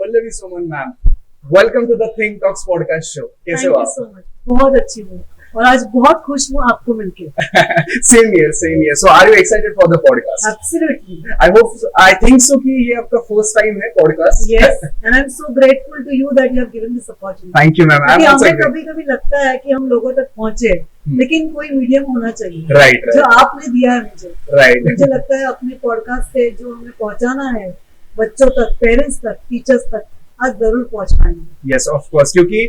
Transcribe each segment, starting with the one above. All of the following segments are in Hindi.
Pallavi Suman ma'am, welcome to the Think Talks podcast show. कैसे हो आप? सो मच, बहुत अच्छी हूँ और आज बहुत खुश हूँ आपको मिलके। Same here. So are you excited for the podcast? Absolutely. I think so कि ये आपका फर्स्ट टाइम है podcast. Yes, and I am so grateful to you that you have given this opportunity. Thank you ma'am. हमें कभी-कभी लगता है कि हम लोगों तक पहुंचे, लेकिन कोई मीडियम होना चाहिए। राइट। जो आपने दिया है मुझे। राइट। मुझे लगता है अपने पॉडकास्ट से जो हमें पहुंचाना है बच्चों तक, पेरेंट्स तक, टीचर्स तक, आज जरूर पहुंच पाएंगे। यस ऑफ कोर्स, क्योंकि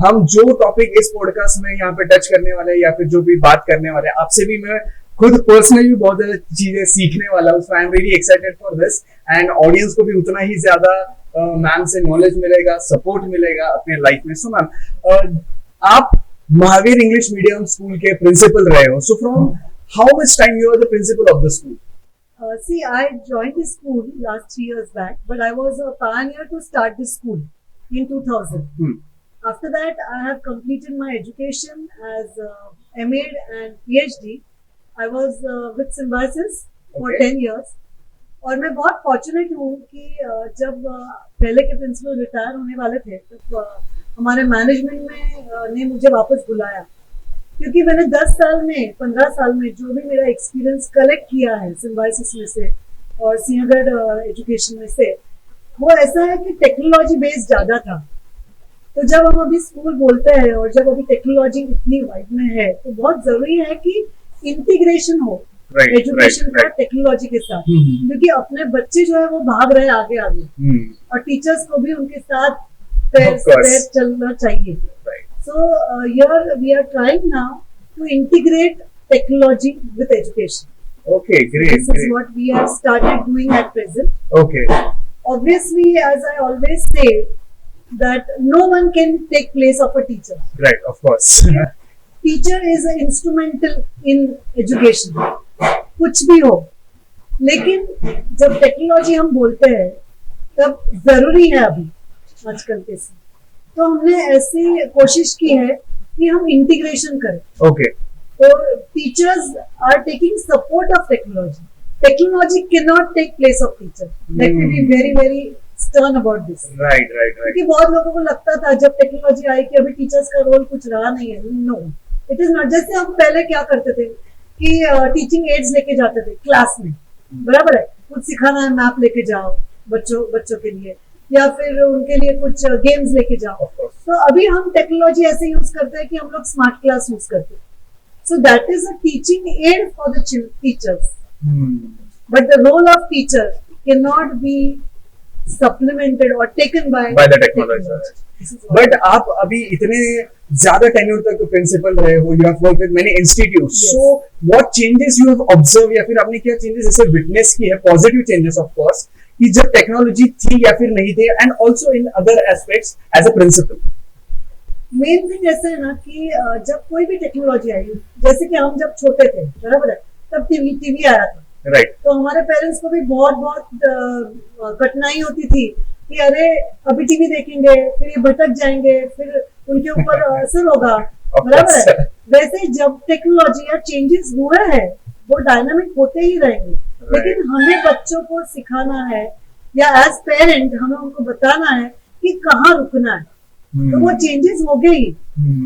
हम जो टॉपिक इस पॉडकास्ट में यहाँ पे टच करने वाले हैं या फिर जो भी बात करने वाले हैं, आपसे भी मैं खुद पर्सनली भी बहुत ज्यादा चीजें सीखने वाला हूँ। I am really excited for this and audience को भी उतना ही ज्यादा मैम से नॉलेज मिलेगा, सपोर्ट मिलेगा अपने लाइफ में। सो मैम, आप महावीर इंग्लिश मीडियम स्कूल के प्रिंसिपल रहे हो। So from how much time you are the principal of the school? See, I joined the school last 3 years back, but I was a pioneer to start the school in 2000. After that, I have completed my education as MA and PhD. I was with Symbiosis for 10 years. और मैं बहुत फॉर्चुनेट हूँ कि जब पहले के प्रिंसिपल रिटायर होने वाले थे तब हमारे मैनेजमेंट ने मुझे वापस बुलाया, क्योंकि मैंने 10 साल में 15 साल में जो भी मेरा एक्सपीरियंस कलेक्ट किया है सिम्बायोसिस में से और सिंहगढ़ एजुकेशन में से, वो ऐसा है कि टेक्नोलॉजी बेस्ड ज़्यादा था। तो जब हम अभी स्कूल बोलते हैं और जब अभी टेक्नोलॉजी इतनी वाइड में है तो बहुत ज़रूरी है कि इंटीग्रेशन हो एजुकेशन का टेक्नोलॉजी के साथ, क्योंकि अपने बच्चे जो है वो भाग रहे आगे आगे और टीचर्स को भी उनके साथ पैर चलना चाहिए। So here we are trying now to integrate technology with education. Okay, great. This is what we have started doing at present. Okay. Obviously, as I always say, that no one can take place of a teacher. Right, of course. Teacher is instrumental in education. कुछ भी हो, लेकिन जब टेक्नोलॉजी हम बोलते हैं तब जरूरी है अभी आजकल के समय। तो हमने ऐसी कोशिश की है कि हम इंटीग्रेशन करें। ओके। तो teachers are taking support of technology. Technology can not take place of teacher. Let me be very very stern about this. Right. क्योंकि बहुत लोगों को लगता था जब टेक्नोलॉजी आई कि अभी टीचर्स का रोल कुछ रहा नहीं है। No, it is not. जैसे हम पहले क्या करते थे कि टीचिंग एड्स लेके जाते थे क्लास में, बराबर है, कुछ सिखाना है मैप लेके जाओ बच्चों के लिए, या फिर उनके लिए कुछ गेम्स लेके जाओ। तो अभी हम टेक्नोलॉजी ऐसे यूज करते हैं कि हम लोग स्मार्ट क्लास यूज करते हैं। So that is a teaching aid for the teachers, but the role of teacher can not be supplemented or taken by the technology. But आप अभी इतने ज्यादा टेन्योर तक प्रिंसिपल रहे हो, you have worked with many institutes, so what changes you have observe या फिर आपने क्या चेंजेस जैसे विटनेस की है, पॉजिटिव चेंजेस ऑफ कोर्स, कि जब टेक्नोलॉजी थी या फिर नहीं थे, and also in other aspects as a principal? Main thing ऐसा है ना कि जब कोई भी टेक्नोलॉजी आई, जैसे कि हम जब छोटे थे, बराबर है, तब टीवी आया था। राइट। तो हमारे पेरेंट्स को भी बहुत कठिनाई होती थी कि अरे अभी टीवी देखेंगे फिर ये भटक जाएंगे, फिर उनके ऊपर असर होगा, बराबर है। वैसे जब टेक्नोलॉजी या चेंजेस हुए हैं वो डायनामिक होते ही रहेंगे, लेकिन हमें बच्चों को सिखाना है या एज पेरेंट हमें उनको बताना है कि कहाँ रुकना है। तो वो चेंजेस हो गए ही।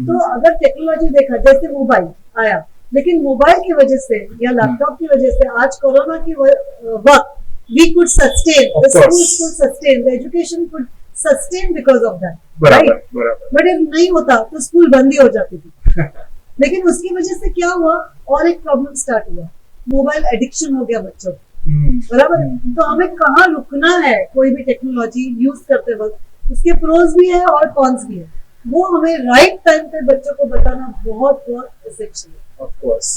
तो अगर टेक्नोलॉजी देखा, जैसे मोबाइल आया, लेकिन मोबाइल की वजह से या लैपटॉप की वजह से आज कोरोना की वक्त we could sustain, the schools could sustain, the education could sustain because of that, right? But if नहीं होता तो स्कूल बंद ही हो जाती थी। लेकिन उसकी वजह से क्या हुआ, और एक प्रॉब्लम स्टार्ट हुआ, मोबाइल एडिक्शन हो गया बच्चों को, बराबर। तो हमें कहाँ रुकना है कोई भी टेक्नोलॉजी यूज करते वक्त, उसके प्रोज भी है और कॉन्स भी है, वो हमें राइट टाइम पे बच्चों को बताना बहुत एसेंशियल है। Of course,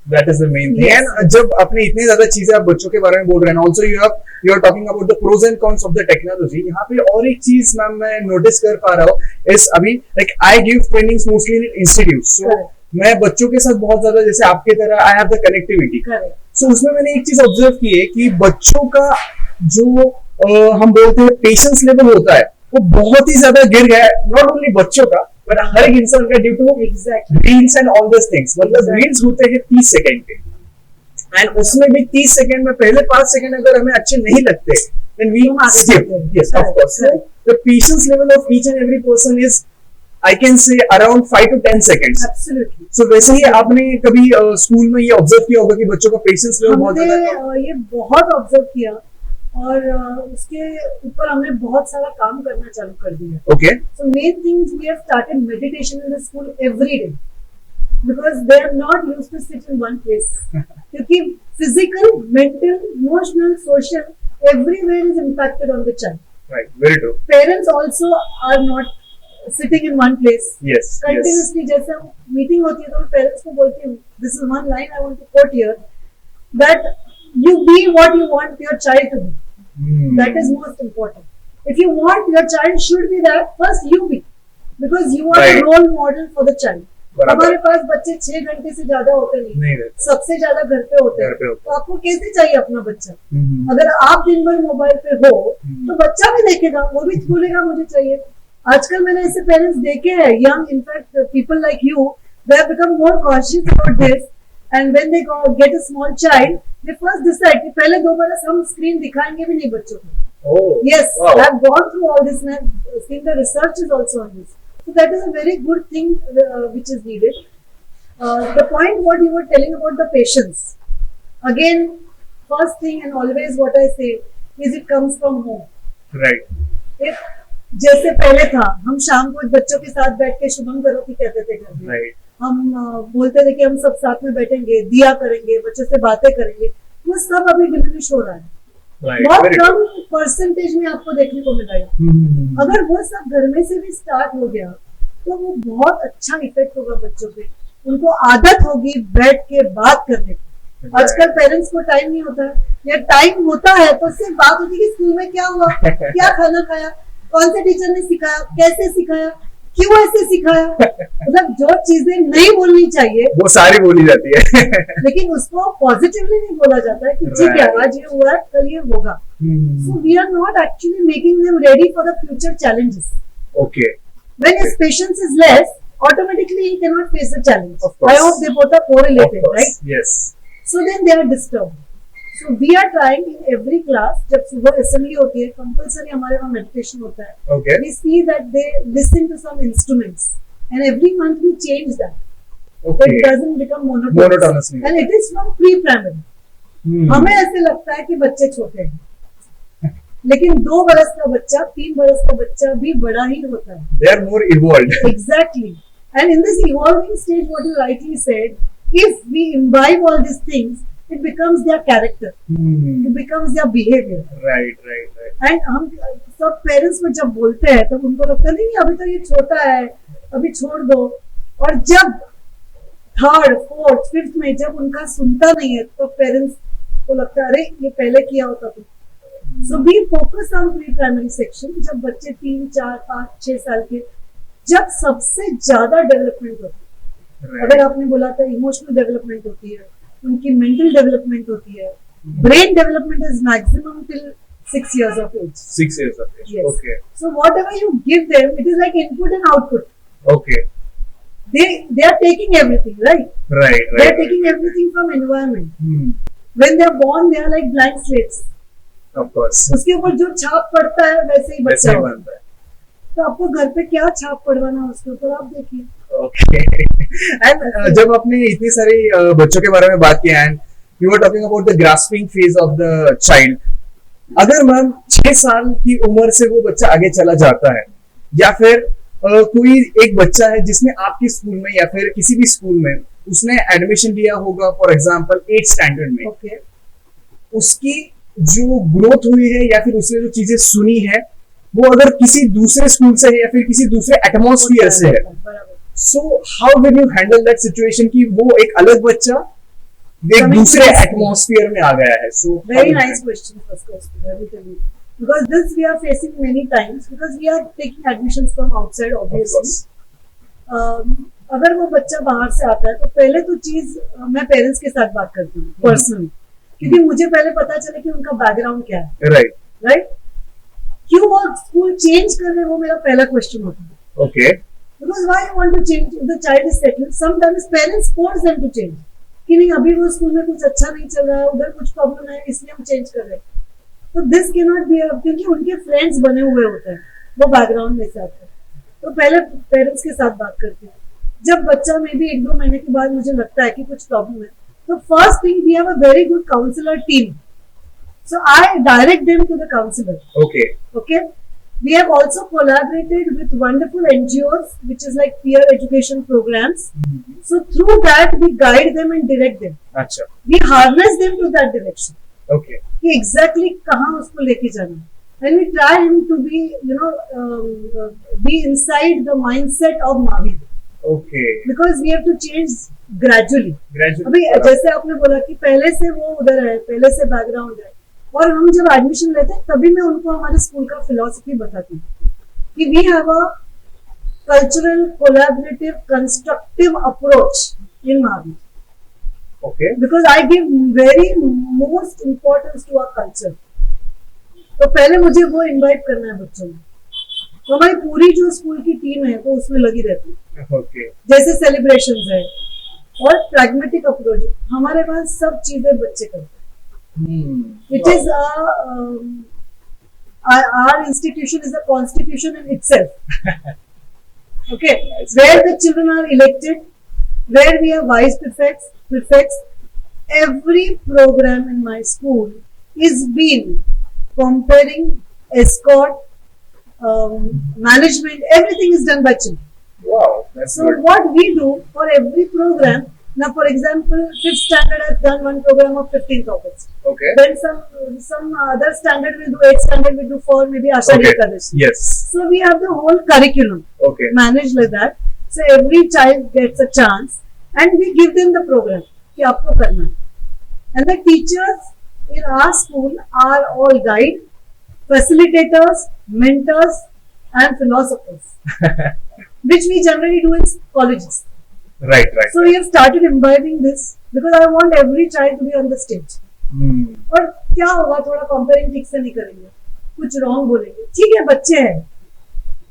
that is the main thing. And जब अपने इतने ज्यादा चीजें आप बच्चों के बारे में बोल रहे हैं, also you are talking about the pros and cons of the technology. यहाँ पे और एक चीज मैम मैं नोटिस कर पा रहा हूँ इस अभी, like I give trainings mostly in institute, so मैं बच्चों के साथ बहुत ज्यादा, जैसे आपके तरह I have the connectivity, so उसमें मैंने एक चीज ऑब्जर्व की है कि बच्चों का जो हम बोलते हैं पेशेंस लेवल होता है वो बहुत ही ज्यादा गिर गया है। नॉट ओनली बच्चों का बट हर एक इंसान का, due to reels and all this things. मतलब रील्स होते हैं 30 सेकंड के, एंड उसमें भी 30 सेकंड में पहले 5 सेकंड अगर हमें अच्छे नहीं लगते then we हम आगे skip. बढ़ते हैं. Yes, of Correct, course. So correct. the patience level of each and every person is, I can say, around 5 to 10 seconds. Absolutely. So वैसे ही आपने कभी स्कूल में ये ऑब्जर्व किया होगा कि बच्चों का पेशेंस लेवल बहुत हमने ज्यादा है. ये बहुत ऑब्जर्व किया और उसके ऊपर हमने बहुत सारा काम करना चालू कर दिया. Okay. So main things, we have started meditation in the school every day because they are not used to sit in one place. क्योंकि physical, mental, emotional, social, everywhere is impacted on the child. Right. Very true. Parents also are not sitting in one place. Yes. Yes. Continuously, जैसे मीटिंग होती है तो मैं पेरेंट्स को बोलती हूँ, this is one line I want to quote here, that you be what you want your child to be. That is most important. If you want your child should be that, first you be, because you are Right. the role model for the child. बराबर. हमारे पास बच्चे 6 घंटे से ज्यादा होते नहीं, नहीं रहते. सबसे ज्यादा घर पे होते घर हैं. पे होते तो आपको कैसे चाहिए अपना बच्चा? हम्म. अगर आप दिन भर मोबाइल पे हो तो बच्चा भी देखेगा, वो भी बोलेगा मुझे चाहिए. आजकल मैंने ऐसे पेरेंट्स देखे हैं, young in fact people like you, they have become more conscious about this, and when they get a small child they first decide कि पहले 2 बरस हम स्क्रीन दिखाएंगे भी नहीं बच्चों को. Oh. Yes, Wow. I have gone through all this and I have seen the research is also on this. So that is a very good thing which is needed. The point what you were telling about the patience. Again, first thing and always what I say is it comes from home. Right. If जैसे पहले था, हम शाम को बच्चों के साथ बैठ के शुभम करोति कहते थे घर में. Right. हम बोलते थे कि हम सब साथ में बैठेंगे, दिया करेंगे, बच्चों से बातें करेंगे. वो सब अभी डिमिनिश हो रहा है. Right. बहुत Very कम true. परसेंटेज में आपको देखने को मिलेगा. अगर वो सब घर में से भी स्टार्ट हो गया तो वो बहुत अच्छा इफेक्ट होगा बच्चों पे. उनको आदत होगी बैठ के बात करने की. आजकल पेरेंट्स को टाइम नहीं होता है, या टाइम होता है तो सिर्फ बात होती है कि स्कूल में क्या हुआ, क्या खाना खाया, कौन से टीचर ने सिखाया, कैसे सिखाया, क्यों ऐसे सिखाया. मतलब जो चीजें नहीं बोलनी चाहिए वो सारी बोली जाती है. लेकिन उसको पॉजिटिवली नहीं बोला जाता है कि ठीक है आज ये हुआ है कल ये होगा. So we are not actually making them ready for the future challenges. Okay. When his patience is less, automatically he cannot face the challenge. Of course. I hope they both are Of correlated, course. right? Yes. So then they are disturbed. So we are trying in every class, जब सुबह assembly होती है, compulsory हमारे वहाँ meditation होता है. Okay. We see that they listen to some instruments, and every month we change that. So Okay. it doesn't become monotonous. Monotonous नहीं. And it is from pre-primary. हमें ऐसे लगता है कि बच्चे छोटे हैं, लेकिन 2 बरस का बच्चा, 3 बरस का बच्चा भी बड़ा ही होता है. They are more evolved. Exactly. And in this evolving stage, what you rightly said, if we imbibe all these things, it becomes their character. It becomes their behavior. Right. Right. Right. And हम सब पेरेंट्स को जब बोलते हैं तब उनको लगता है नहीं अभी तो ये छोटा है, अभी छोड़ दो. और जब 3rd, 4th, 5th में जब उनका सुनता नहीं है तो पेरेंट्स को लगता है अरे ये पहले किया होता तो. So we focus on pre-primary section जब बच्चे 3, 4, 5, 6 साल के, जब सबसे ज्यादा डेवलपमेंट होती है. Right. अगर आपने बोला था इमोशनल डेवलपमेंट होती है, उनकी मेंटल डेवलपमेंट होती है, brain development is maximum till 6 years of age. 6 years of age. Yes. Okay. So whatever you give them, it is like input and output. Okay. They are taking everything, right? Right. They Right. are taking everything from environment. Hmm. When they are born, they are like blank slates. Of course. उसके ऊपर जो छाप पड़ता है वैसे ही वैसे बच्चा ही होगा. बनता है. तो आपको घर पे क्या छाप पड़वाना उसके ऊपर आप देखिए. Okay. And जब आपने इतनी सारी बच्चों के बारे में बात की and you were talking about the grasping phase of the child, अगर मैम 6 साल की उम्र से वो बच्चा आगे चला जाता है, या फिर कोई एक बच्चा है जिसने आपके स्कूल में या फिर किसी भी स्कूल में उसने एडमिशन लिया होगा फॉर एग्जांपल 8th स्टैंडर्ड में, Okay. उसकी जो ग्रोथ हुई है या फिर उसने जो चीजें सुनी है वो अगर किसी दूसरे स्कूल से है या फिर किसी दूसरे एटमॉस्फियर से है, बराबर. So how will you handle that situation कि वो एक अलग बच्चा एक Coming दूसरे to the school. एटमॉस्फियर में आ गया है. सो Very nice question, first question. I will tell you. Because this we are facing many times because we are taking admissions from outside, obviously. अगर वो बच्चा बाहर से आता है तो पहले तो चीज मैं पेरेंट्स के साथ बात करती हूँ पर्सनली, क्योंकि मुझे पहले पता चले कि उनका बैकग्राउंड क्या है. राइट. राइट. क्यों वो स्कूल चेंज कर रहे हैं वो मेरा पहला क्वेश्चन होता है. Okay. Because why you want to change if the child is settled? Sometimes parents force them to change. कि नहीं अभी वो स्कूल में कुछ अच्छा नहीं चल रहा है, उधर कुछ प्रॉब्लम है इसलिए हम चेंज कर रहे हैं. तो दिस कैन नॉट बी, क्योंकि उनके फ्रेंड्स बने हुए होते हैं, वो बैकग्राउंड में से आते हैं, तो पहले पेरेंट्स के साथ बात करती हूँ। जब बच्चा में भी 1-2 महीने के बाद मुझे लगता है कि कुछ प्रॉब्लम है, तो first thing we have a very good counsellor team, so I direct them to the counselor. Okay. We have also collaborated with wonderful NGOs, which is like peer education programs. So through that we guide them and direct them. अच्छा. We harness them to that direction. Okay. कि exactly कहाँ उसको लेके जाना. And we try him to be, be inside the mindset of Mahavir. Okay. Because we have to change gradually. Gradually. अभी जैसे आपने बोला कि पहले से वो उधर है, पहले से बैकग्राउंड है, और हम जब एडमिशन लेते हैं तभी मैं उनको हमारे स्कूल का फिलॉसफी बताती हूँ कि we have a cultural collaborative constructive approach in Mahavir. Okay. Because I give very most importance to our culture. तो पहले मुझे वो इनवाइट करना है बच्चों में. तो हमारी पूरी जो स्कूल की टीम है वो उसमें लगी रहती है. Okay. जैसे सेलिब्रेशंस है और प्रैग्मेटिक अप्रोच, हमारे पास सब चीजें बच्चे करते हैं. It is our institution is a constitution in itself. Okay, where the children are elected, where we have vice prefects. Every program in my school is been comparing, escort, management. Everything is done by children. Wow, that's so good. What we do for every program. Now, for example, 5th standard has done one program of 15th August. Okay. Then some other standard will do, 8th standard will do for maybe Ashadi Ekadashi. Yes. So we have the whole curriculum managed like that. So every child gets a chance, and we give them the program कि आपको करना है. And the teachers in our school are all guide, facilitators, mentors, and philosophers, which we generally do in colleges. Right. So we have started imbibing this because I want every child to be on the stage. और क्या होगा, थोड़ा कंपेयरिंग ठीक से नहीं करेंगे, कुछ रॉन्ग बोलेंगे, ठीक है बच्चे हैं,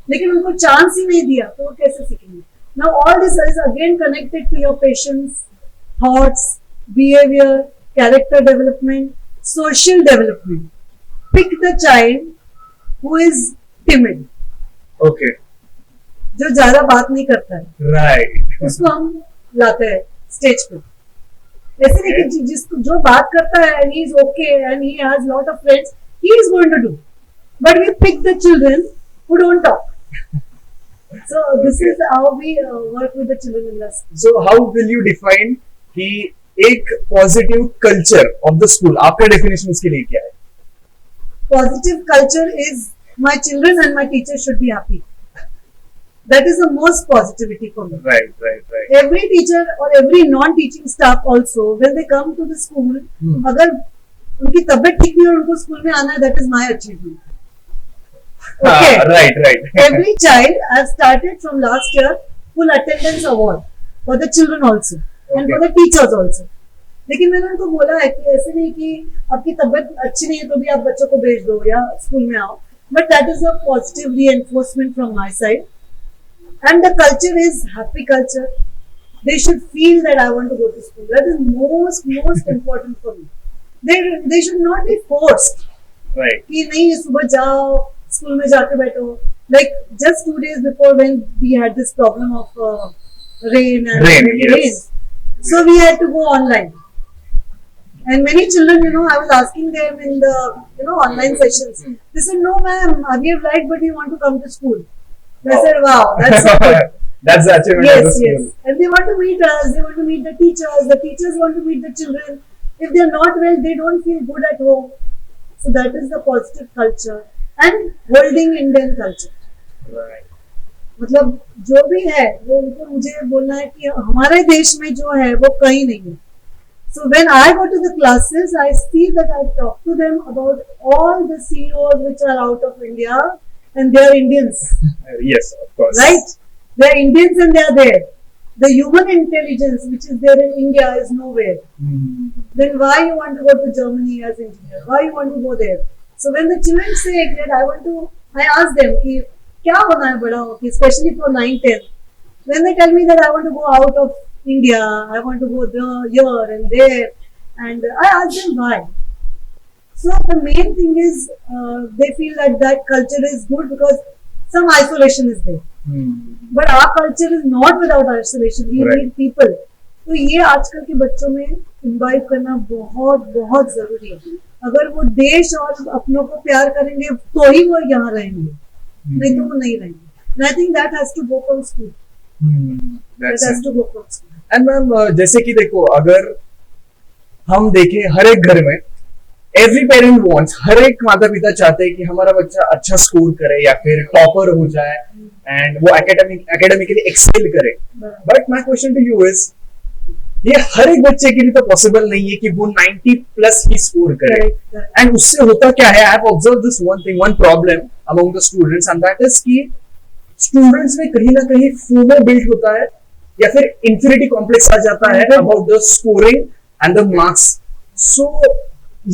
लेकिन उनको चांस ही नहीं दिया तो वो कैसे सीखेंगे. Now all this is again connected to your patience, thoughts, behavior, character development, social development. Pick the child who is timid. Okay. जो ज्यादा बात नहीं करता है, right. उसको हम लाते हैं स्टेज पे. ऐसे नहीं कि जिसको जो बात करता है and he is okay and he has lot of friends, he is going to do. But we pick the children who don't talk. So this is how we work with the children in the school. So how will you define कि एक positive culture of the school, आपका definition उसके लिए क्या है? Positive culture is my children and my teachers should be happy. That is the most positivity for me. Right. Every teacher or every non-teaching staff also, when they come to the school, अगर उनकी तबीयत ठीक नहीं है और उनको स्कूल में आना है, that is my achievement. Okay. Right. Every child, I have started from last year full attendance award for the children also and for the teachers also. लेकिन मैंने उनको बोला है कि ऐसे नहीं कि आपकी तबीयत अच्छी नहीं है तो भी आप बच्चों को भेज दो या स्कूल में आओ. But that is a positive reinforcement from my side. And the culture is happy culture. They should feel that I want to go to school. That is most important for me. They should not be forced. Right. कि नहीं सुबह जाओ स्कूल में जाके बैठो. Like just 2 days before when we had this problem of rain and rain, so we had to go online. And many children, I was asking them in the online sessions. They said, "No, ma'am, we have liked, but we want to come to school." I said, wow, that's so good. That's the achievement of the school. Yes. And they want to meet us, they want to meet the teachers want to meet the children. If they're not well, they don't feel good at home. So that is the positive culture and holding Indian culture. Right. मतलब जो भी है वो उनको मुझे बोलना है कि हमारे देश में जो है वो कहीं नहीं है. So when I go to the classes, I see that I talk to them about all the CEOs which are out of India. And they are Indians. Yes, of course. Right? They are Indians and they are there. The human intelligence which is there in India is nowhere. Then why you want to go to Germany as engineer? Why you want to go there? So when the children say that I ask them कि क्या होना है बड़ा होके, especially for 9th-10th. When they tell me that I want to go out of India, I want to go there, here and there, and I ask them why. So the main thing is they feel that that culture is good because some isolation is there. But our culture is not without isolation. We Right. need people. तो ये आजकल के बच्चों में इम्बाइब करना बहुत बहुत जरूरी है. अगर वो देश और अपनों को प्यार करेंगे तो ही वो यहाँ रहेंगे, नहीं तो वो नहीं रहेंगे. And I think that has to go from school. That That's has to go from school. And ma'am जैसे कि देखो, अगर हम देखें हर एक घर में एवरी पेरेंट वांट्स, हर एक माता पिता चाहते हैं कि हमारा बच्चा अच्छा स्कोर करे या फिर टॉपर हो जाए एंड वो एकेडमिकली एक्सेल करे. But my question to you is, ये हर एक बच्चे के लिए तो पॉसिबल नहीं है कि वो 90 प्लस ही स्कोर करे. Correct. एंड उससे होता क्या है, आई have observe this one thing, one problem among the students, and that is कि स्टूडेंट्स में कहीं ना कहीं फोमो बिल्ड होता है या फिर इंफिनिटी कॉम्प्लेक्स आ जाता है about the scoring and the marks. So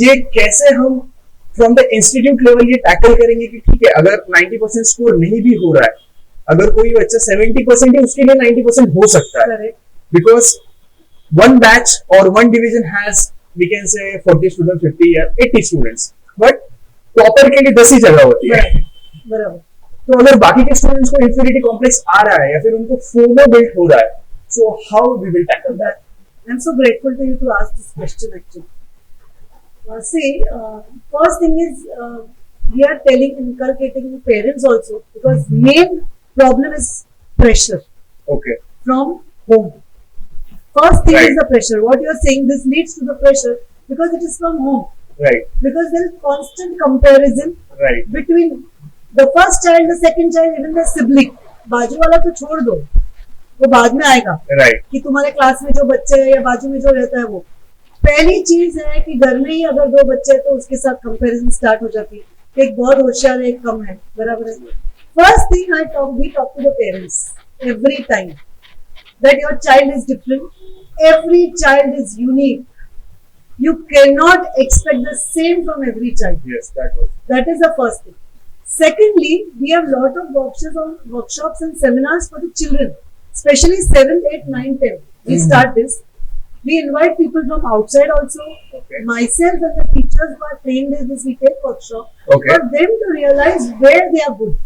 ये कैसे हम फ्रॉम द इंस्टीट्यूट लेवल ये टैकल करेंगे कि ठीक है, अगर 90% स्कोर नहीं भी हो रहा है, अगर कोई बच्चा 70% है, उसके लिए 90% हो सकता है, Correct. Because one batch or one division has, we can say 40 students, 50 or 80 students, but topper के लिए 10 ही जगह होती है. बराबर. तो अगर बाकी के स्टूडेंट्स को इंफिनिटी कॉम्प्लेक्स आ रहा है या फिर उनको फोमो बिल्ड हो रहा है, so how we will tackle that? I'm so grateful to you to ask this question actually. See, first thing is we are inculcating the parents also because main problem is pressure Okay. from home. First thing Right. is the pressure. What you are saying, this leads to the pressure because it is from home. Right. Because there is constant comparison Right. between the first child, the second child, even the sibling. बाजू वाला तो छोड़ दो, वो बाद में आएगा. Right. कि तुम्हारे क्लास में जो बच्चे है या बाजू में जो रहता है वो. पहली चीज है कि घर में ही अगर दो बच्चे हैं तो उसके साथ कंपैरिजन स्टार्ट हो जाती है. एक बहुत होशियार है, एक कम है, बराबर है. First thing we talk to the parents every time that your child is different. Every child is unique. You cannot expect the same from every child. Yes, that was. That is the first thing. Secondly, we have lot of workshops and seminars for the children, especially 7th, 8th, 9th, 10th. We start this. We invite people from outside also. Okay. Myself and the teachers who are trained in this, we take workshop Okay. for them to realize where they are good.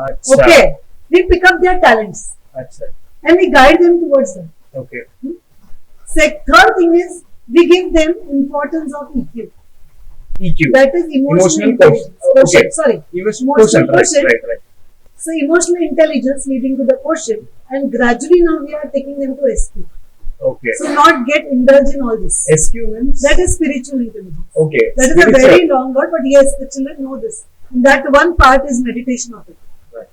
Achha. Okay. We pick up their talents Achha. and we guide them towards them. Okay. Third thing is we give them importance of EQ. EQ. That is emotional Emotional intelligence. quotient. Okay. Quotient, sorry. Emotional Emotional quotient. Right. quotient. Right. Right. So emotional intelligence leading to the quotient, and gradually now we are taking them to SQ. Okay. So not get indulged in all this. SQ means. That is spiritual intelligence. Okay. That is a Spiritual. very long word, but yes, the children know this. And that one part is meditation of it. Right.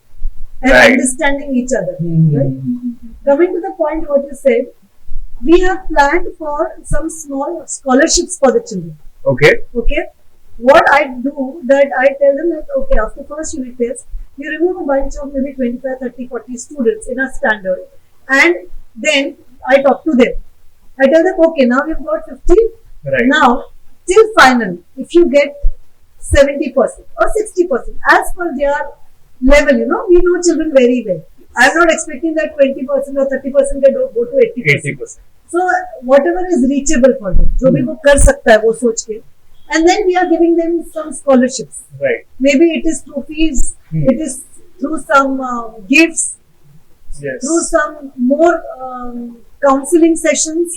And Right. understanding each other. Hmm. Right? Coming to the point what you said, we have planned for some small scholarships for the children. Okay. Okay. What I do that I tell them that okay, after first unit test, you remove a bunch of maybe 25, 30, 40 students in a standard, and then I talk to them. I tell them, okay, now you've got 50. Right. Now, till final, if you get 70% or 60%, as per their level, we know children very well. I'm not expecting that 20% or 30% they don't go to 80%. 80%. So whatever is reachable for them, जो भी वो कर सकता है वो सोच के, and then we are giving them some scholarships. Right. Maybe it is through fees, it is through some gifts, Yes. through some more counseling sessions,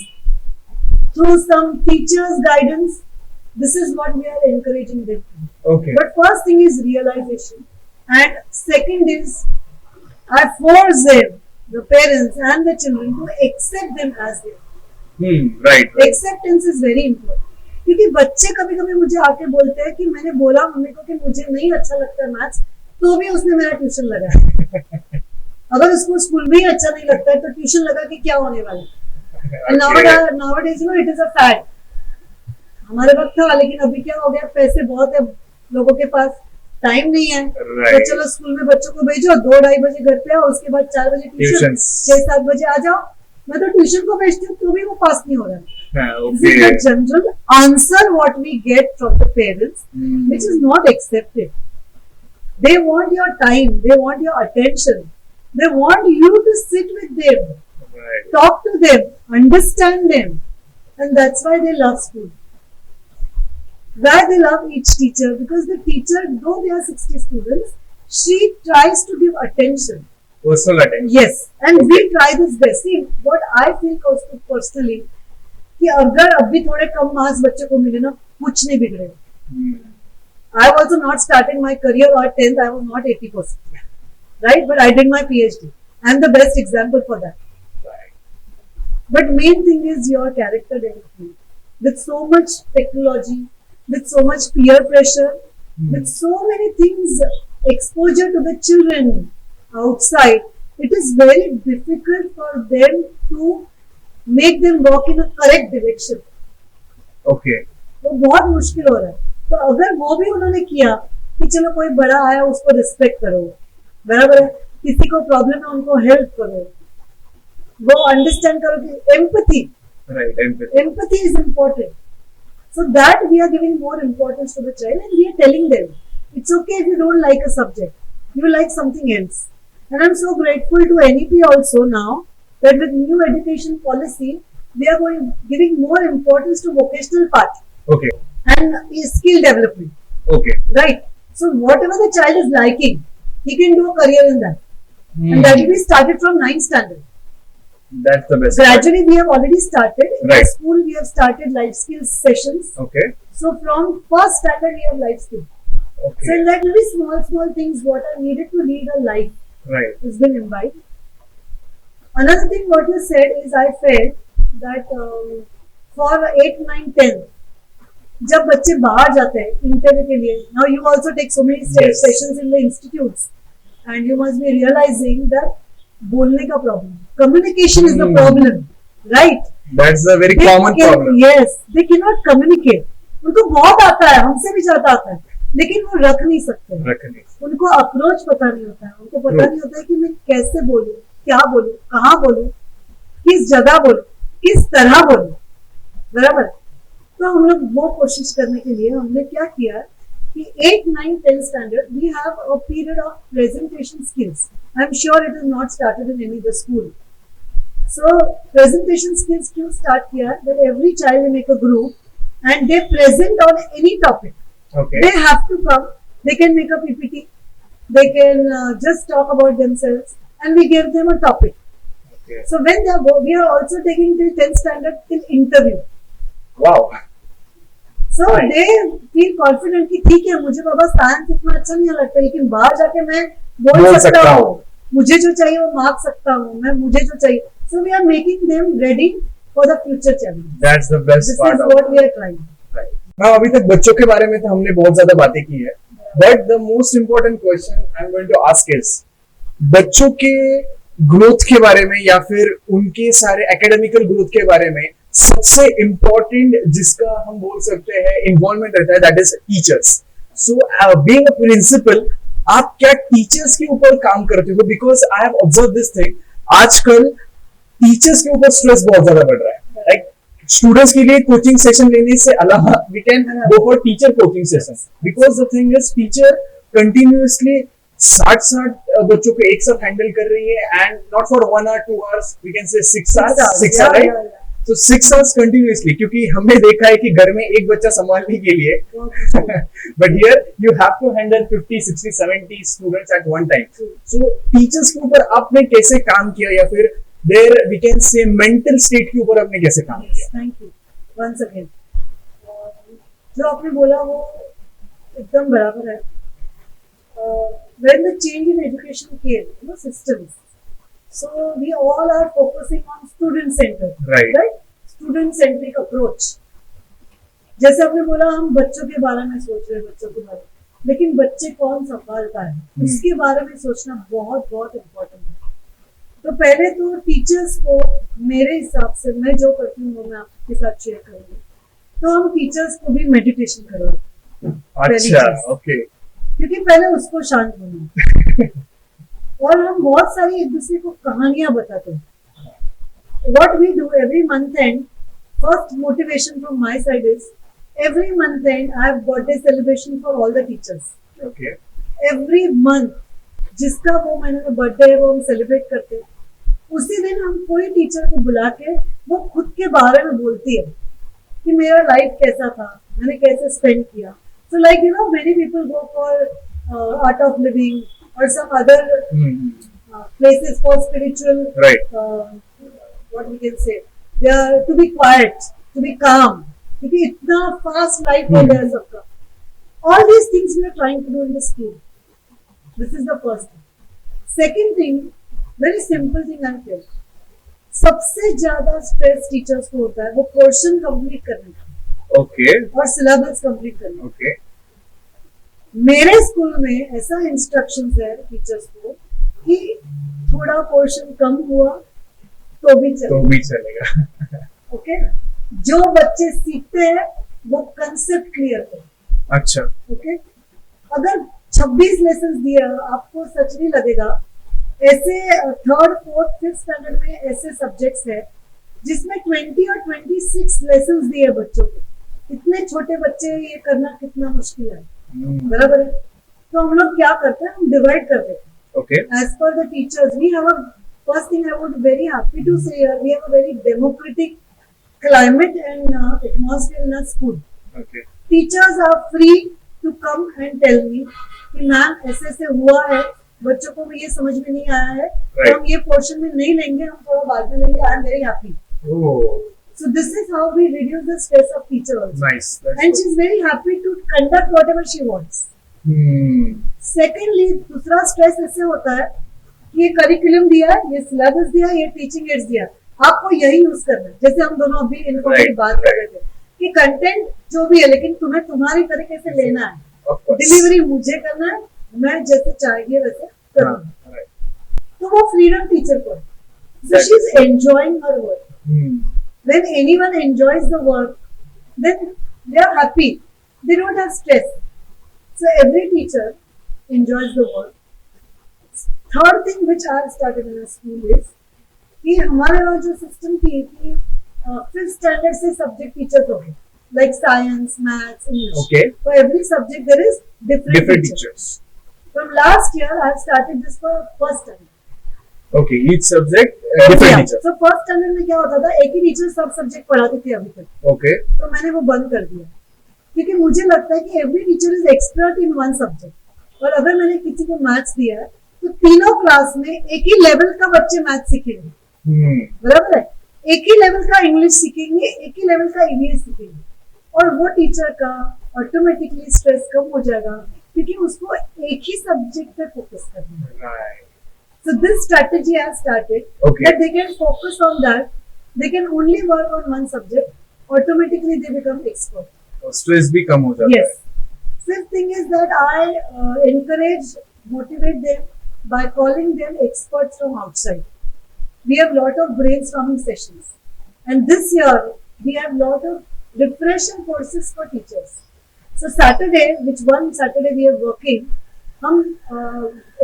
through some teachers' guidance. This is what we are encouraging them to do. Okay. But first thing is realization, and second is I force them, the parents and the children, to accept them as they are. Right. Right. Acceptance is very important, क्योंकि बच्चे कभी कभी मुझे आके बोलते हैं कि मैंने बोला मम्मी को कि मुझे नहीं अच्छा लगता है मैथ्स, तो भी उसने मेरा ट्यूशन लगाया. अगर उसको स्कूल में ही अच्छा नहीं लगता है तो ट्यूशन लगा के क्या होने वाला है. Nowadays, it is a fad. हमारे वक्त था, लेकिन अभी क्या हो गया, पैसे बहुत है लोगों के पास, टाइम नहीं है. Right. तो चलो स्कूल में बच्चों को भेजो, 2-2:30 बजे घर पे आओ, उसके बाद 4 बजे ट्यूशन, Tuitions. 6-7 बजे आ जाओ. मैं तो ट्यूशन को भेजती हूँ तो भी वो पास नहीं हो रहा है. This is Okay. the general answer what we get from the parents, which is not accepted. They want your time, they want your attention, they want you to sit with them, Right. talk to them, understand them, and that's why they love school. Why they love each teacher? Because the teacher, though there are 60 students, she tries to give attention. Personal attention. Yes, and we try this best. See, what I feel also personally, कि अगर अभी थोड़े कम मार्क्स बच्चे को मिले ना, कुछ नहीं बिगड़ेगा. I was also not starting my career or 10th. I was not 80%, right? But I did my PhD. I'm the best example for that. Right. But main thing is your character development. With so much technology, with so much peer pressure, with so many things, exposure to the children outside, it is very difficult for them to make them walk in a correct direction. Okay. वो बहुत मुश्किल हो रहा है. तो अगर वो भी उन्होंने किया कि चलो कोई बड़ा आया उसको रिस्पेक्ट करो, बराबर है, किसी को प्रॉब्लम है उनको हेल्प करो, वो अंडरस्टैंड करो कि empathy, Right. Empathy. empathy is important. So that we are giving more importance to the child and we are telling them it's okay if you don't like a subject, you will like something else. And I'm so grateful to NEP also now that with new education policy they are giving more importance to vocational part Okay. and skill development. Okay. Right. So whatever the child is liking, he can do a career in that. And that will be started from 9th standard. That's the best. Gradually, we have already started. In Right. our school, we have started life skills sessions. Okay. So from first standard, we have life skills. Okay. So in that very small things, what are needed to lead a life Right. has been imbibed. Another thing what you said is I felt that for 8, 9, 10, जब बच्चे बाहर जाते हैं इंटरव्यू के लिए, now you also take so many Yes. sessions in the institutes and you must be realizing that बोलने का problem, communication is the problem, right? That's a very They common problem. Yes, they cannot communicate. उनको बहुत आता है, हमसे भी ज्यादा आता है, लेकिन वो रख नहीं सकते. Reckoning. उनको अप्रोच पता नहीं होता है, उनको पता True. नहीं होता है कि मैं कैसे बोलूं, क्या बोलूं, कहाँ बोलूं, किस जगह बोलूं, किस तरह बोलूं, बराबर. तो हम लोग वो कोशिश करने के लिए हमने क्या किया कि 8, 9, 10 standard we have a period of presentation skills. I'm sure it is not started in any other school. So presentation skills क्यों start किया that every child will make a group and they present on any topic. Okay. They have to come. They can make a PPT. They can just talk about themselves, and we give them a topic. Okay. So when they are, we are also taking till 10th standard till interview. Wow. So Right. they feel confident कि ठीक है मुझे बाबा साइंस इतना अच्छा नहीं लगता लेकिन बाहर जाके मैं बोल सकता हूँ, मुझे जो चाहिए वो मांग सकता हूँ, मैं मुझे जो चाहिए. So we are making them ready for the future challenge. That's the best This part is of what we are trying. Right. Now, अभी तक बच्चों के बारे में तो हमने बहुत ज्यादा बातें की है, but the most important question I'm going to ask is बच्चों के ग्रोथ के बारे में या फिर उनके सारे एकेडमिकल ग्रोथ के बारे में सबसे इम्पोर्टेंट जिसका हम बोल सकते हैं इन्वॉल्वमेंट रहता है, that is teachers. So being a principal, आप क्या टीचर्स के ऊपर काम करते हो? Because I have observe this thing, आजकल टीचर्स के ऊपर स्ट्रेस बहुत ज्यादा बढ़ रहा है. लाइक स्टूडेंट्स के लिए कोचिंग सेशन लेने से अलावा we can go for teacher coaching session, because the thing is teacher continuously 60 बच्चों को एक साथ हैंडल कर रही है and not for 1 hour 2 hours, we can say 6 hours, 6 hours, right? तो 6 hours कंटिन्यूअसली, क्योंकि हमने देखा है कि घर में एक बच्चा संभालने के लिए but here you have to handle 50, 60, 70 students at one time. So teachers के ऊपर आपने कैसे काम किया या फिर there we can say mental state के ऊपर आपने कैसे काम किया? Thank you once again. जो आपने बोला वो एकदम बराबर है. When the change in education came, systems, so we all are focusing on student centered, Right. student centric approach. जैसे आपने बोला हम बच्चों के बारे में सोच रहे हैं, बच्चों के बारे में, लेकिन बच्चे कौन संभालता है उसके बारे में सोचना बहुत बहुत इम्पोर्टेंट है. तो पहले तो टीचर्स को, मेरे हिसाब से मैं जो करती हूँ वो मैं आपके साथ शेयर करूंगी. तो हम टीचर्स को भी मेडिटेशन करवाते. अच्छा, ओके. क्योंकि पहले उसको शांत होना और हम बहुत सारी एक दूसरे को कहानियां बताते हैं. What we do every month end, first motivation from my side is every month end I have birthday celebration for all the teachers. Okay. Every month जिसका वो महीने में बर्थडे है वो हम सेलिब्रेट करते हैं. उसी दिन हम कोई टीचर को बुला के वो खुद के बारे में बोलती है कि मेरा लाइफ कैसा था, मैंने कैसे स्पेंड किया. So like many people go for art of living or some other places for spiritual. Right. What we can say, they are to be quiet, to be calm. क्योंकि इतना fast life हो गया सबका. All these things we are trying to do in the school. This is the first thing. Second thing, very simple thing I tell. सबसे ज्यादा स्ट्रेस टीचर्स को होता है वो पोर्शन कंप्लीट करने का. ओके. और सिलेबस कंप्लीट करने का. ओके. मेरे स्कूल में ऐसा इंस्ट्रक्शंस है टीचर्स को कि थोड़ा पोर्शन कम हुआ तो भी चलेगा. ओके. जो बच्चे सीखते हैं वो कंसेप्ट क्लियर करें. अच्छा. ओके. अगर 26 लेसन दिया आपको सच नहीं लगेगा. ऐसे 3rd, 4th, 5th स्टैंडर्ड में ऐसे सब्जेक्ट्स है जिसमें 20 और 26 लेसन दिए बच्चों को. इतने छोटे बच्चे ये करना कितना मुश्किल है. बराबर है. तो हम लोग क्या करते हैं, हम डिवाइड कर देते हैं. Okay. As per the teachers we have a first thing I would very happy to say we have a very democratic climate and atmosphere in our school. Okay. Teachers are free to come and tell me कि मैम ऐसे ऐसे हुआ है, बच्चों को ये समझ में नहीं आया है, right. तो हम ये पोर्शन में नहीं लेंगे, हम थोड़ा बाद में लेंगे. I am very happy. So this is how we reduce the stress of teacher also. Nice. And she is very happy to conduct whatever she wants. Secondly, दूसरा स्ट्रेस ऐसे होता है कि ये करिकुलम दिया है, ये सिलेबस दिया है, ये टीचिंग एड्स दिया, आपको यही यूज करना है. जैसे हम दोनों अभी इनफॉर्मेटिव बात कर रहे थे कि कंटेंट जो भी है लेकिन तुम्हें तुम्हारी तरीके से लेना है. डिलीवरी मुझे करना है, मैं जैसे चाहिए वैसे करूँगा. तो वो फ्रीडम टीचर को है. So she is enjoying her work. When anyone enjoys the work, then they are happy. They don't have stress. So every teacher enjoys the work. Third thing which I have started in a school is कि हमारे वहाँ जो सिस्टम थी कि 5th स्टैंडर्ड से सब्जेक्ट टीचर्स हो गए, like science, maths, English. Okay. For every subject there is different teachers. From last year I have started this for first standard. Okay, each subject different teacher. So first standard में क्या होता था, एक ही टीचर सब सब्जेक्ट पढ़ाती थी अभी तक. Okay. तो मैंने वो बंद कर दिया क्योंकि मुझे लगता है कि every teacher is expert in one subject. और अगर मैंने किसी को मैथ्स दिया है तो तीनों क्लास में एक ही लेवल का बच्चे मैथ्स सीखेंगे. बराबर है. एक ही लेवल का इंग्लिश सीखेंगे, एक ही लेवल का ईवीएस सीखेंगे, और वो टीचर का ऑटोमेटिकली स्ट्रेस कम हो जाएगा क्योंकि उसको एक ही सब्जेक्ट पे फोकस करना है. So this strategy I started that they can focus on that. They can only work on one subject. Automatically they become expert. Stress भी कम हो जाता है. Yes. Fifth thing is that I encourage, motivate them by calling them experts from outside. We have lot of brainstorming sessions, and this year we have lot of refreshing courses for teachers. So Saturday, which one Saturday we are working, हम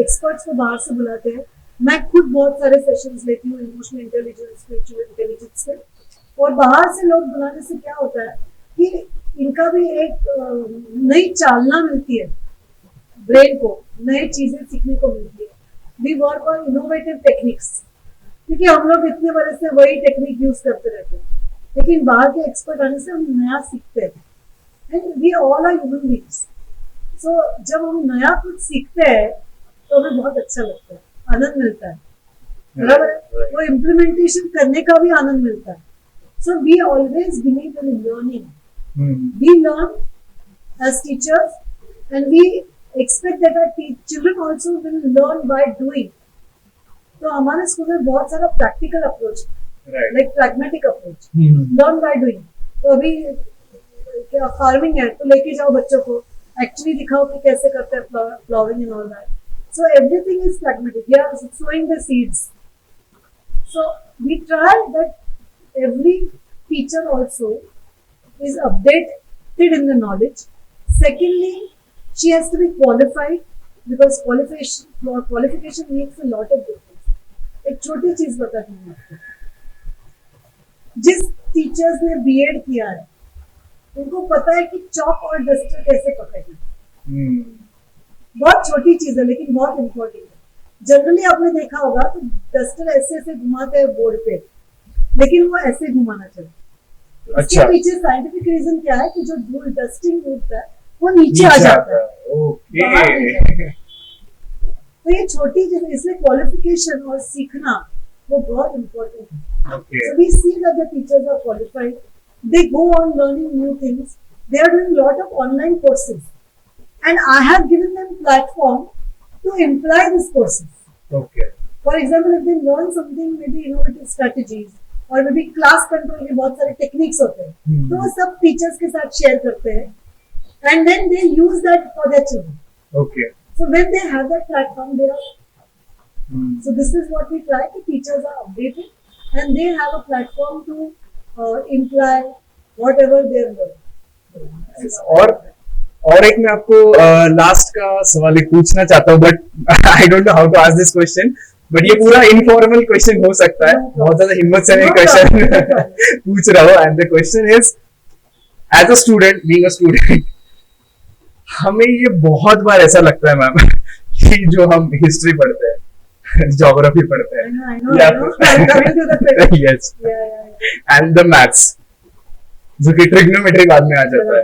experts को बाहर से बुलाते हैं. मैं खुद बहुत सारे सेशंस लेती हूँ इमोशनल इंटेलिजेंस, स्पिरिचुअल इंटेलिजेंस से, और बाहर से लोग बुलाने से क्या होता है कि इनका भी एक नई चालना मिलती है, ब्रेन को नई चीजें सीखने को मिलती है. We work on innovative techniques क्योंकि हम लोग इतने बड़े से वही टेक्निक यूज करते रहते हैं, लेकिन बाहर के एक्सपर्ट आने से हम नया सीखते हैं. And we all are human beings. So जब हम नया कुछ सीखते हैं तो हमें बहुत अच्छा लगता है, आनंद मिलता है. बराबर है. वो इम्प्लीमेंटेशन करने का भी आनंद मिलता है. So we always believe in learning. We learn as teachers and we expect that our children also will learn by doing. तो हमारे स्कूल में बहुत सारा practical approach, like pragmatic approach, learn by doing. तो अभी क्या फार्मिंग है तो लेके जाओ बच्चों को, एक्चुअली दिखाओ कि कैसे करते हैं flowering and all that. So everything is pragmatic. We are sowing the seeds. So we try that every teacher also is updated in the knowledge. Secondly, she has to be qualified because qualification makes a lot of difference. एक छोटी चीज बताती हूँ आपको. जिस टीचर्स ने बीएड किया है उनको पता है कि चॉक और डस्टर कैसे पकड़ना. बहुत छोटी चीज है लेकिन बहुत इंपॉर्टेंट है. जनरली आपने देखा होगा तो डस्टर ऐसे ऐसे घुमाते हैं बोर्ड पे, लेकिन वो ऐसे घुमाना चाहिए. इसके अच्छा। पीछे साइंटिफिक रीजन क्या है कि जो धूल डस्टिंग होता है वो नीचे आ जाता है, बाहर नहीं ओके। जाता। तो ये छोटी चीज, इसलिए क्वालिफिकेशन और सीखना वो बहुत इम्पोर्टेंट है। Okay. So we see that the teachers are qualified. They go on learning new things. They are doing lot of online courses, and I have given them platform to imply these courses. Okay. For example, if they learn something, maybe innovative strategies or maybe class control के बहुत सारे techniques होते हैं, तो वो सब teachers के साथ share करते हैं, and then they use that for their children. Okay. So when they have that platform, they are. So this is what we try. The teachers are updated, and they have a platform to imply whatever they have learned. और एक मैं आपको लास्ट का सवाल एक पूछना चाहता हूँ, but I don't know how to ask this question, but ये पूरा इनफॉर्मल क्वेश्चन हो सकता है, बहुत ज्यादा हिम्मत से मैं क्वेश्चन पूछ रहा हूँ, and the question is, as a student, being a student, हमें ये बहुत बार ऐसा लगता है मैम कि जो हम हिस्ट्री पढ़ते हैं, ज्योग्राफी पढ़ते I हैं, know. I'm coming to the point. Yes, Yeah. And the maths, जो कि ट्रिग्नोमेट्री बाद में आ जाता है।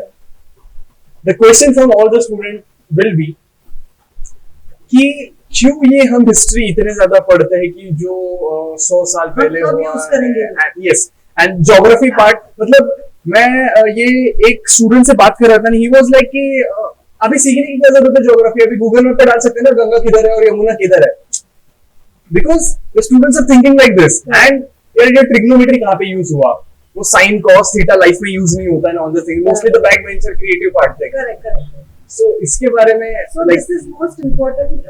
The question from all the student will be कि क्यों ये हम हिस्ट्री इतने ज्यादा पढ़ते हैं कि जो 100 साल पहले कब हुआ use करेंगे? यस, एंड ज्योग्राफी पार्ट, मतलब मैं ये एक स्टूडेंट से बात कर रहा था, ही वाज लाइक कि अभी सीखने की क्या जरूरत है ज्योग्राफी, अभी गूगल मैप पे डाल सकते हैं ना गंगा किधर है और यमुना किधर है, because the students are thinking like this, and यार ये ट्रिग्नोमेट्री कहाँ पे यूज हुआ, वो साइन कॉस थीटा लाइफ में यूज नहीं होता है, on the thing mostly the back bencher creative part थे। Correct. सो इसके बारे में So this is most important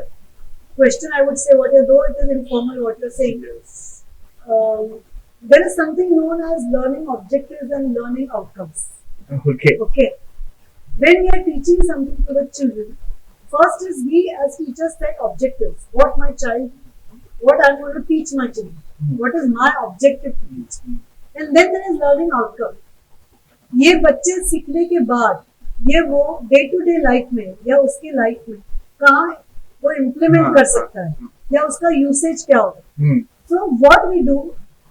question. I would say, though it is informal, what you're saying. There is something known as learning objectives and learning outcomes. Okay, Okay. When we are teaching something to the children, first is we as teachers set objectives. What I'm going to teach my children. What is my objective to teach? And then there is learning outcome. ये बच्चे सीखने के बाद ये वो डे टू डे लाइफ में या उसके लाइफ में कहाँ वो इम्प्लीमेंट कर सकता है या उसका यूसेज क्या होगा। सो व्हाट वी डू,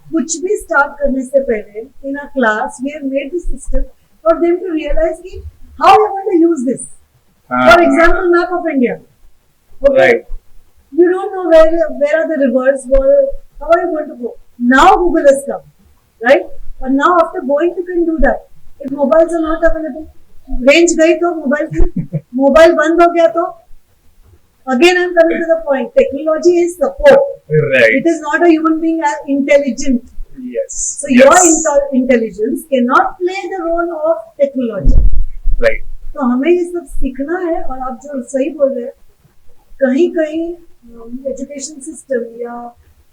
कुछ भी स्टार्ट करने से पहले in a class we have made this system for them to realise कि how you want to use this. For example map of India, right, you don't know where are the rivers, how are you going to go? Now Google has come, right? But now after going you can do that. If mobiles are not available, range गई तो मोबाइल बंद हो गया तो again I'm coming to the point, technology is support. right, It is not a human being as intelligent. yes, So your intelligence cannot play the role of technology. right, तो हमें ये सब सीखना है, और आप जो सही बोल रहे हैं, कहीं कहीं एजुकेशन सिस्टम या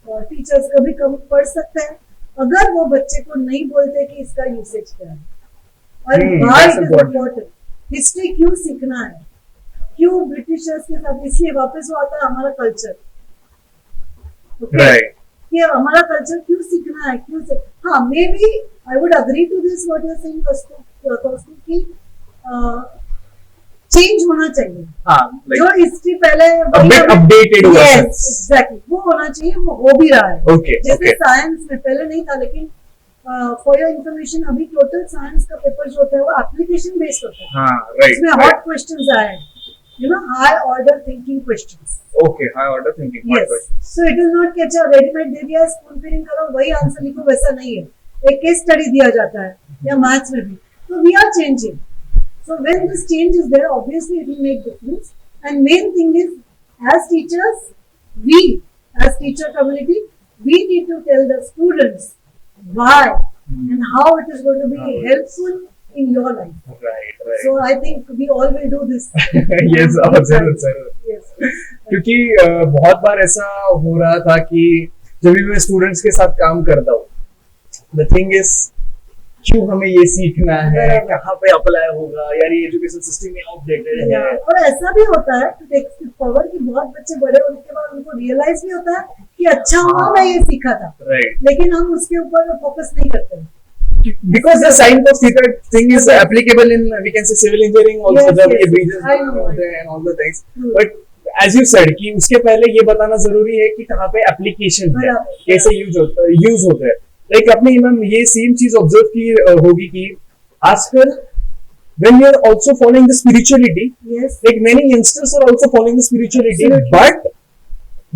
टीचर्स कभी कम पढ़ सकते हैं अगर वो बच्चे को नहीं बोलते कि इसका यूसेज क्या है और why it is important, history क्यों सीखना है, क्यों ब्रिटिशर्स के साथ, इसलिए वापस वो आता है हमारा कल्चर। right, कि हमारा कल्चर क्यों सीखना है, क्यों से, हाँ maybe I would agree to this what you are saying Kaustubh कि चेंज होना चाहिए। हाँ, जो हिस्ट्री पहले अपडेटेड हुआ है, एग्जैक्टली वो होना चाहिए, वो हो भी रहा है। ओके, जैसे साइंस में पहले नहीं था, लेकिन फॉर योर इंफॉर्मेशन अभी टोटल साइंस का पेपर जो होता है वो एप्लीकेशन बेस्ड होता है। हाँ, राइट, इसमें हॉट क्वेश्चंस आए हैं, you know, high order thinking questions. Okay, high order thinking, yes, so it is not कि अच्छा रेडीमेड दे दिया, स्पून फीडिंग करो वही आंसर लिखो, वैसा नहीं है। एक केस स्टडी दिया जाता है या मैथ्स में भी, तो we are changing. So when this change is there, obviously it will make difference. And main thing is, as teachers, we as teacher community, we need to tell the students why and how it is going to be helpful in your life. right, So I think we all will do this. yes, जरूर। Yes. क्योंकि बहुत बार ऐसा हो रहा था कि जब भी मैं स्टूडेंट्स के साथ काम करता हूँ, the thing is क्यों हमें ये सीखना है, कहाँ पे अप्लाई होगा, यार ये एजुकेशन सिस्टम में आउटडेटेड है। और ऐसा भी होता है टू टेक फॉरवर्ड कि बहुत बच्चे बड़े होने के बाद उनको रियलाइज भी होता है कि अच्छा हुआ मैं ये सीखा था, राइट, लेकिन हम उसके ऊपर फोकस नहीं करते हैं। because the sine cos theta thing is applicable in, we can say, civil engineering also, Yes, जब yes, ये bridges I know. होते हैं and all the things, Hmm. but as you said कि उसके पहले ये बताना जरूरी है कि कहाँ पे एप्लीकेशन है, बराबर। कैसे यूज होता है, लाइक आपने मैम ये सेम चीज ऑब्जर्व की होगी कि आजकल when you are also following the spirituality, Yes. like many youngsters are also following the spirituality, Absolutely. but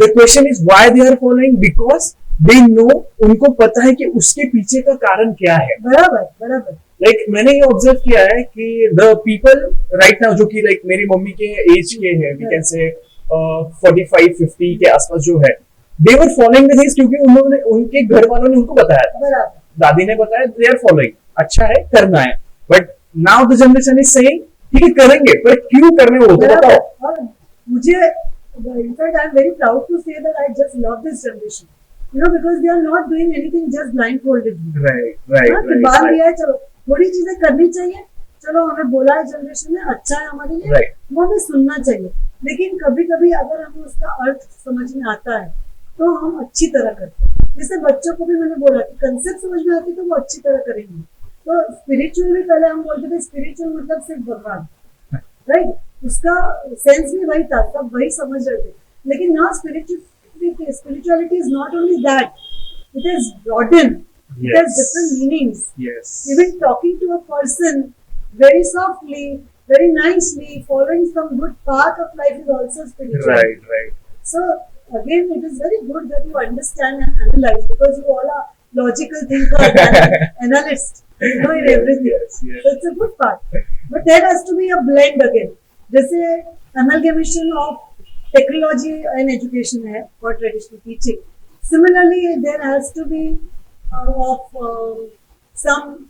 the question is why they are following, because they know, उनको पता है कि उसके पीछे का कारण क्या है. बराबर बराबर. लाइक मैंने ये ऑब्जर्व किया है कि द पीपल राइट नाउ जो कि लाइक मेरी मम्मी के एज के हैं, वी कैन से 45-50 के आसपास जो है, दे वर फॉलोइंग द थिंग्स क्योंकि उन्होंने, उनके घर वालों ने उनको बताया था, बराबर. दादी ने बताया, दे आर फॉलोइंग, अच्छा है, करना है. But now the generation is saying ठीक है करेंगे, पर क्यों करने वो तो बताओ. और मुझे in fact I am very proud to say that I just love this generation, you know, because they are not doing anything just blindfoldedly. Right right कि बाल दिया है, चलो थोड़ी चीजें करनी चाहिए, चलो हमें बोला है जनरेशन ने, अच्छा है हमारे लिए, Right. वो हमें सुनना चाहिए. लेकिन कभी कभी अगर हमें उसका अर्थ समझ में आता है तो हम अच्छी तरह करते हैं. जैसे बच्चों को भी मैंने बोला कि कंसेप्ट समझ में आती है तो वो अच्छी तरह करेंगे. तो स्पिरिचुअल भी पहले हम बोलते थे, स्पिरिचुअल मतलब सिर्फ भगवान, राइट, उसका सेंस भी वही था, सब वही समझ रहे थे. लेकिन now spirituality is not only that, it is broadened, it has different meanings. Yes. Even talking to a person very softly, very nicely, following some good path of life is also spiritual. Right. So again, it is very good that you understand and analyze, because you all are logical thinkers and analysts, you know, in everything. Yes. So it's a good part. But there has to be a blend again. जैसे amalgamation of technology and education है for traditional teaching. Similarly, there has to be some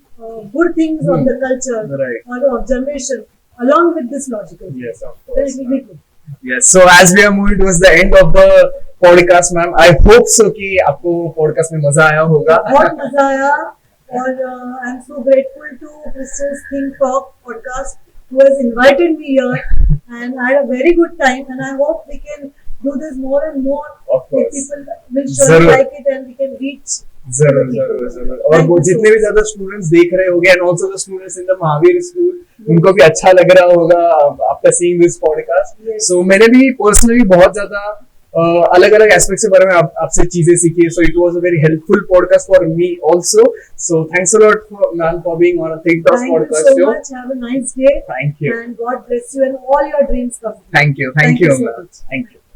good things of the culture Right. or of generation along with this logical. Yes, of Then course. it will be good. Yes. So as we are moving towards the end of the podcast, ma'am, I hope so कि आपको podcast में मजा आया होगा. बहुत मजा आया. और I am so grateful to Crystals Think Talk podcast who has invited me here, and I had a very good time, and I hope we can do this more and more. Of course. People will surely Zarur. like it and we can reach. जरूर. और Thank वो you so जितने भी much. ज्यादा स्टूडेंट्स देख रहे होंगे, and also the students in the Mahavir school, उनको भी अच्छा लग रहा होगा after seeing this podcast. Yes. सो मैंने भी पर्सनली बहुत ज्यादा अलग अलग एस्पेक्ट के बारे में आपसे चीजें सीखी. So it was a very helpful podcast for me also. So thanks a lot for ma'am for being on a think talk Thank you podcast so show. much. Have a nice day. Thank you. And God bless you and all your dreams come true. Thank you Thank you so ma'am. much. Thank you.